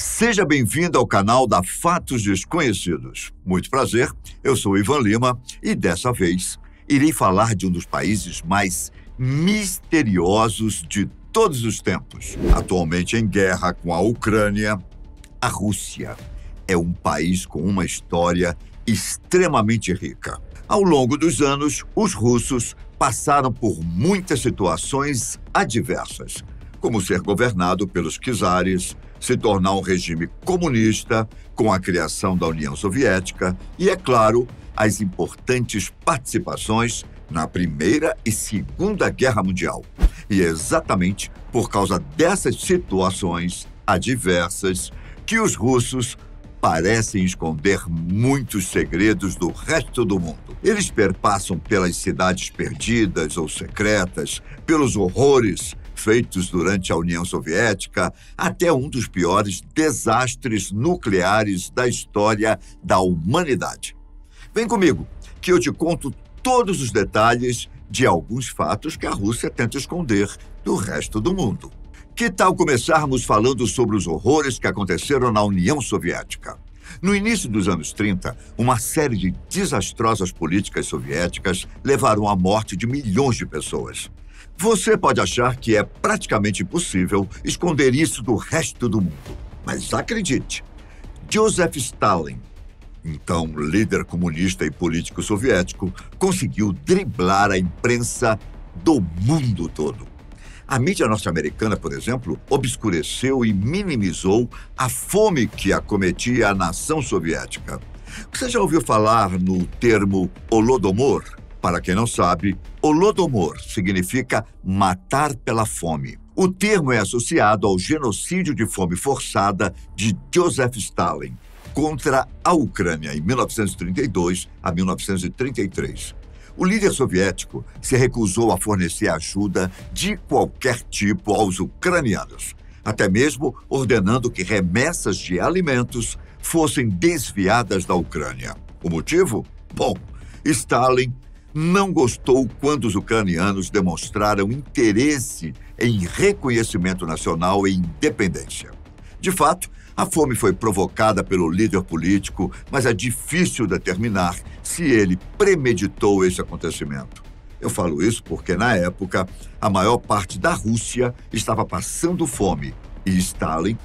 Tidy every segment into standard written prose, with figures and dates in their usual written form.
Seja bem-vindo ao canal da Fatos Desconhecidos. Muito prazer, eu sou Ivan Lima e dessa vez irei falar de um dos países mais misteriosos de todos os tempos. Atualmente em guerra com a Ucrânia, a Rússia é um país com uma história extremamente rica. Ao longo dos anos, os russos passaram por muitas situações adversas, como ser governado pelos czares, se tornar um regime comunista com a criação da União Soviética e, é claro, as importantes participações na Primeira e Segunda Guerra Mundial. E é exatamente por causa dessas situações adversas que os russos parecem esconder muitos segredos do resto do mundo. Eles perpassam pelas cidades perdidas ou secretas, pelos horrores feitos durante a União Soviética, até um dos piores desastres nucleares da história da humanidade. Vem comigo, que eu te conto todos os detalhes de alguns fatos que a Rússia tenta esconder do resto do mundo. Que tal começarmos falando sobre os horrores que aconteceram na União Soviética? No início dos anos 30, uma série de desastrosas políticas soviéticas levaram à morte de milhões de pessoas. Você pode achar que é praticamente impossível esconder isso do resto do mundo. Mas acredite, Joseph Stalin, então líder comunista e político soviético, conseguiu driblar a imprensa do mundo todo. A mídia norte-americana, por exemplo, obscureceu e minimizou a fome que acometia a nação soviética. Você já ouviu falar no termo Holodomor? Para quem não sabe, Holodomor significa matar pela fome. O termo é associado ao genocídio de fome forçada de Joseph Stalin contra a Ucrânia em 1932 a 1933. O líder soviético se recusou a fornecer ajuda de qualquer tipo aos ucranianos, até mesmo ordenando que remessas de alimentos fossem desviadas da Ucrânia. O motivo? Bom, Stalin não gostou quando os ucranianos demonstraram interesse em reconhecimento nacional e independência. De fato, a fome foi provocada pelo líder político, mas é difícil determinar se ele premeditou esse acontecimento. Eu falo isso porque, na época, a maior parte da Rússia estava passando fome e Stalin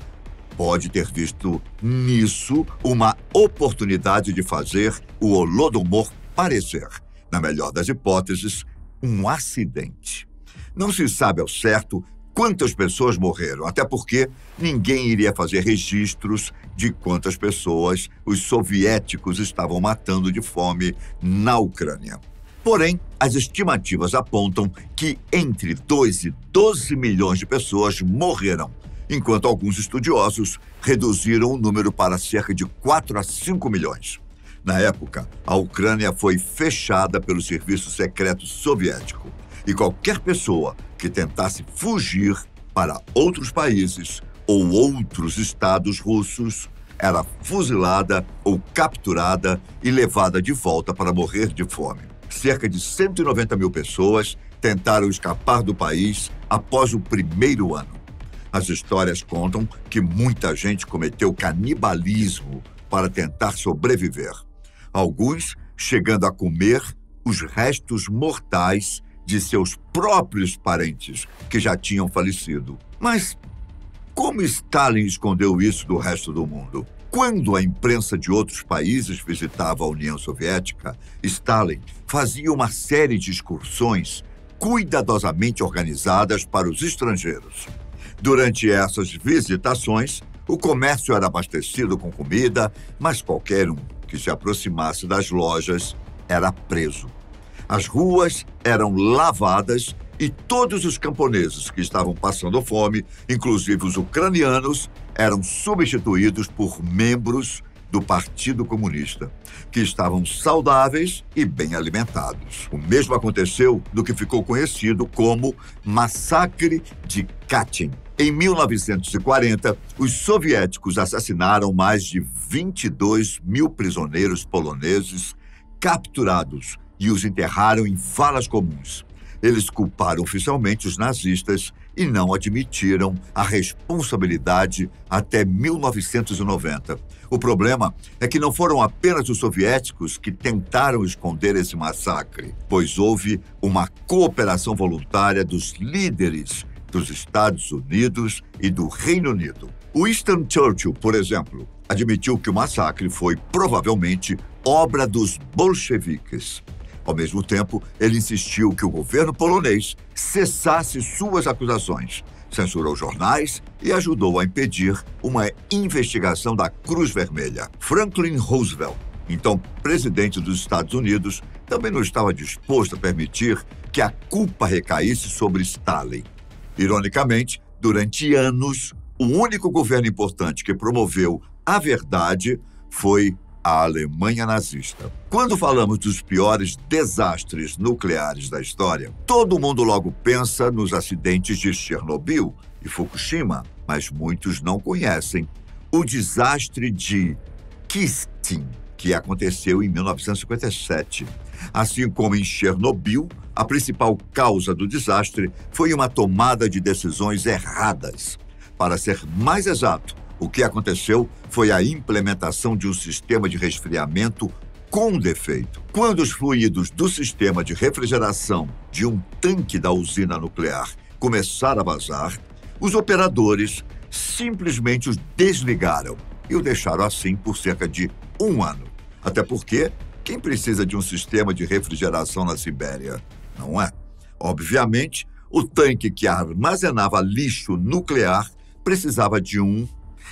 pode ter visto nisso uma oportunidade de fazer o Holodomor parecer, na melhor das hipóteses, um acidente. Não se sabe ao certo quantas pessoas morreram, até porque ninguém iria fazer registros de quantas pessoas os soviéticos estavam matando de fome na Ucrânia. Porém, as estimativas apontam que entre 2 e 12 milhões de pessoas morreram, enquanto alguns estudiosos reduziram o número para cerca de 4 a 5 milhões. Na época, a Ucrânia foi fechada pelo serviço secreto soviético e qualquer pessoa que tentasse fugir para outros países ou outros estados russos era fuzilada ou capturada e levada de volta para morrer de fome. Cerca de 190 mil pessoas tentaram escapar do país após o primeiro ano. As histórias contam que muita gente cometeu canibalismo para tentar sobreviver. Alguns chegando a comer os restos mortais de seus próprios parentes que já tinham falecido. Mas como Stalin escondeu isso do resto do mundo? Quando a imprensa de outros países visitava a União Soviética, Stalin fazia uma série de excursões cuidadosamente organizadas para os estrangeiros. Durante essas visitações, o comércio era abastecido com comida, mas qualquer um que se aproximasse das lojas era preso. As ruas eram lavadas e todos os camponeses que estavam passando fome, inclusive os ucranianos, eram substituídos por membros do Partido Comunista, que estavam saudáveis e bem alimentados. O mesmo aconteceu no que ficou conhecido como Massacre de Katyn. Em 1940, os soviéticos assassinaram mais de 22 mil prisioneiros poloneses capturados e os enterraram em valas comuns. Eles culparam oficialmente os nazistas e não admitiram a responsabilidade até 1990. O problema é que não foram apenas os soviéticos que tentaram esconder esse massacre, pois houve uma cooperação voluntária dos líderes dos Estados Unidos e do Reino Unido. Winston Churchill, por exemplo, admitiu que o massacre foi provavelmente obra dos bolcheviques. Ao mesmo tempo, ele insistiu que o governo polonês cessasse suas acusações, censurou jornais e ajudou a impedir uma investigação da Cruz Vermelha. Franklin Roosevelt, então presidente dos Estados Unidos, também não estava disposto a permitir que a culpa recaísse sobre Stalin. Ironicamente, durante anos, o único governo importante que promoveu a verdade foi a Alemanha nazista. Quando falamos dos piores desastres nucleares da história, todo mundo logo pensa nos acidentes de Chernobyl e Fukushima, mas muitos não conhecem o desastre de Kistin, que aconteceu em 1957. Assim como em Chernobyl, a principal causa do desastre foi uma tomada de decisões erradas. Para ser mais exato, o que aconteceu foi a implementação de um sistema de resfriamento com defeito. Quando os fluidos do sistema de refrigeração de um tanque da usina nuclear começaram a vazar, os operadores simplesmente os desligaram e o deixaram assim por cerca de 1 ano. Até porque, quem precisa de um sistema de refrigeração na Sibéria? Não é? Obviamente, o tanque que armazenava lixo nuclear precisava de um,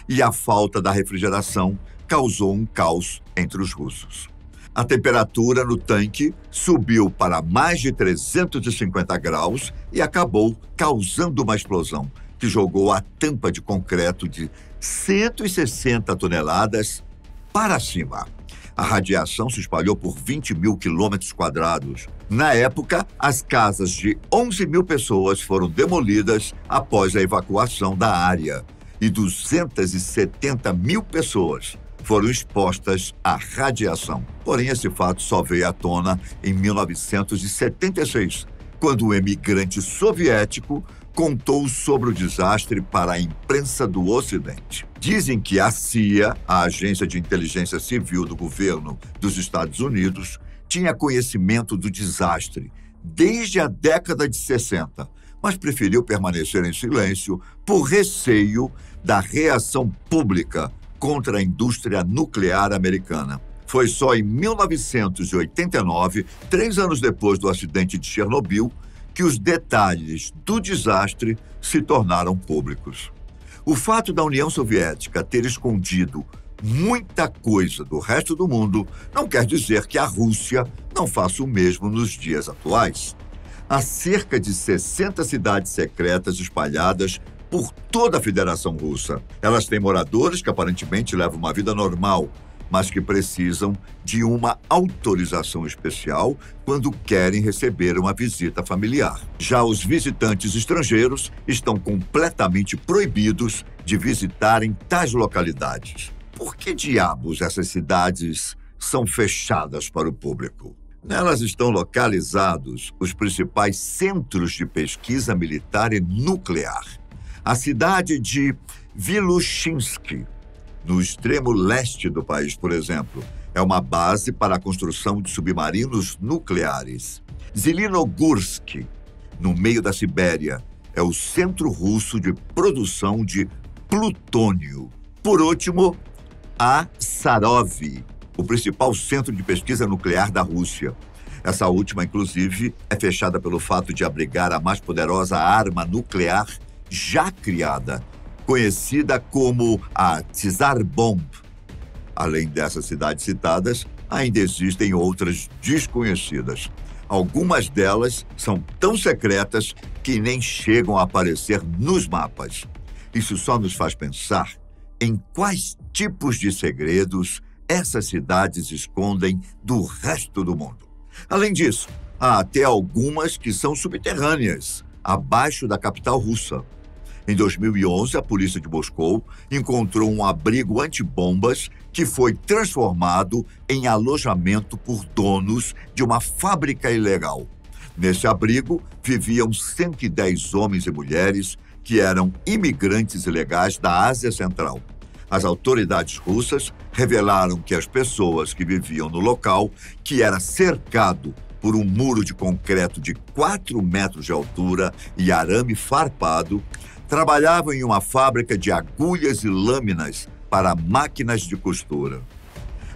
e a falta da refrigeração causou um caos entre os russos. A temperatura no tanque subiu para mais de 350 graus e acabou causando uma explosão que jogou a tampa de concreto de 160 toneladas para cima. A radiação se espalhou por 20 mil quilômetros quadrados. Na época, as casas de 11 mil pessoas foram demolidas após a evacuação da área e 270 mil pessoas foram expostas à radiação. Porém, esse fato só veio à tona em 1976, quando o imigrante soviético contou sobre o desastre para a imprensa do Ocidente. Dizem que a CIA, a Agência de Inteligência Civil do governo dos Estados Unidos, tinha conhecimento do desastre desde a década de 60, mas preferiu permanecer em silêncio por receio da reação pública contra a indústria nuclear americana. Foi só em 1989, 3 anos depois do acidente de Chernobyl, que os detalhes do desastre se tornaram públicos. O fato da União Soviética ter escondido muita coisa do resto do mundo não quer dizer que a Rússia não faça o mesmo nos dias atuais. Há cerca de 60 cidades secretas espalhadas por toda a Federação Russa. Elas têm moradores que aparentemente levam uma vida normal, mas que precisam de uma autorização especial quando querem receber uma visita familiar. Já os visitantes estrangeiros estão completamente proibidos de visitarem tais localidades. Por que diabos essas cidades são fechadas para o público? Nelas estão localizados os principais centros de pesquisa militar e nuclear. A cidade de Vilushinsky, no extremo leste do país, por exemplo, é uma base para a construção de submarinos nucleares. Zelenogorsk, no meio da Sibéria, é o centro russo de produção de plutônio. Por último, a Sarov, o principal centro de pesquisa nuclear da Rússia. Essa última, inclusive, é fechada pelo fato de abrigar a mais poderosa arma nuclear já criada, conhecida como a Tsar Bomb. Além dessas cidades citadas, ainda existem outras desconhecidas. Algumas delas são tão secretas que nem chegam a aparecer nos mapas. Isso só nos faz pensar em quais tipos de segredos essas cidades escondem do resto do mundo. Além disso, há até algumas que são subterrâneas, abaixo da capital russa. Em 2011, a polícia de Moscou encontrou um abrigo antibombas que foi transformado em alojamento por donos de uma fábrica ilegal. Nesse abrigo viviam 110 homens e mulheres que eram imigrantes ilegais da Ásia Central. As autoridades russas revelaram que as pessoas que viviam no local, que era cercado por um muro de concreto de 4 metros de altura e arame farpado, trabalhavam em uma fábrica de agulhas e lâminas para máquinas de costura.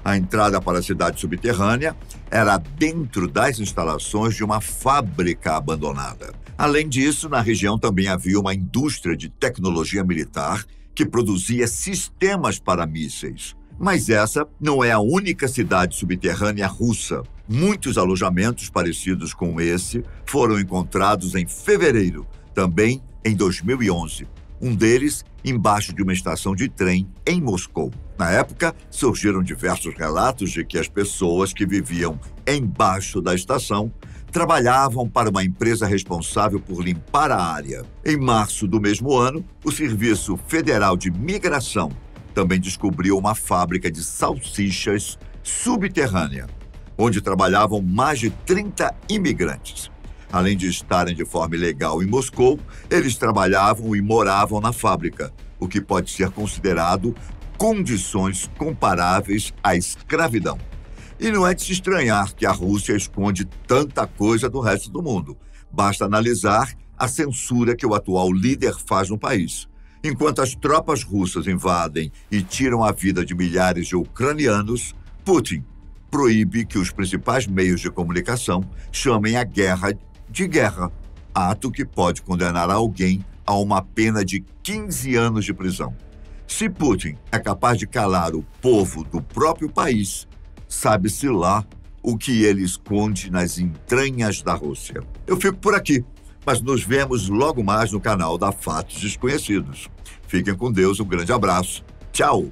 A entrada para a cidade subterrânea era dentro das instalações de uma fábrica abandonada. Além disso, na região também havia uma indústria de tecnologia militar que produzia sistemas para mísseis. Mas essa não é a única cidade subterrânea russa. Muitos alojamentos parecidos com esse foram encontrados em fevereiro, também em 2011. Um deles embaixo de uma estação de trem em Moscou. Na época, surgiram diversos relatos de que as pessoas que viviam embaixo da estação trabalhavam para uma empresa responsável por limpar a área. Em março do mesmo ano, o Serviço Federal de Migração também descobriu uma fábrica de salsichas subterrânea, onde trabalhavam mais de 30 imigrantes. Além de estarem de forma ilegal em Moscou, eles trabalhavam e moravam na fábrica, o que pode ser considerado condições comparáveis à escravidão. E não é de se estranhar que a Rússia esconde tanta coisa do resto do mundo. Basta analisar a censura que o atual líder faz no país. Enquanto as tropas russas invadem e tiram a vida de milhares de ucranianos, Putin proíbe que os principais meios de comunicação chamem a guerra de guerra, ato que pode condenar alguém a uma pena de 15 anos de prisão. Se Putin é capaz de calar o povo do próprio país, sabe-se lá o que ele esconde nas entranhas da Rússia. Eu fico por aqui, mas nos vemos logo mais no canal da Fatos Desconhecidos. Fiquem com Deus, um grande abraço. Tchau!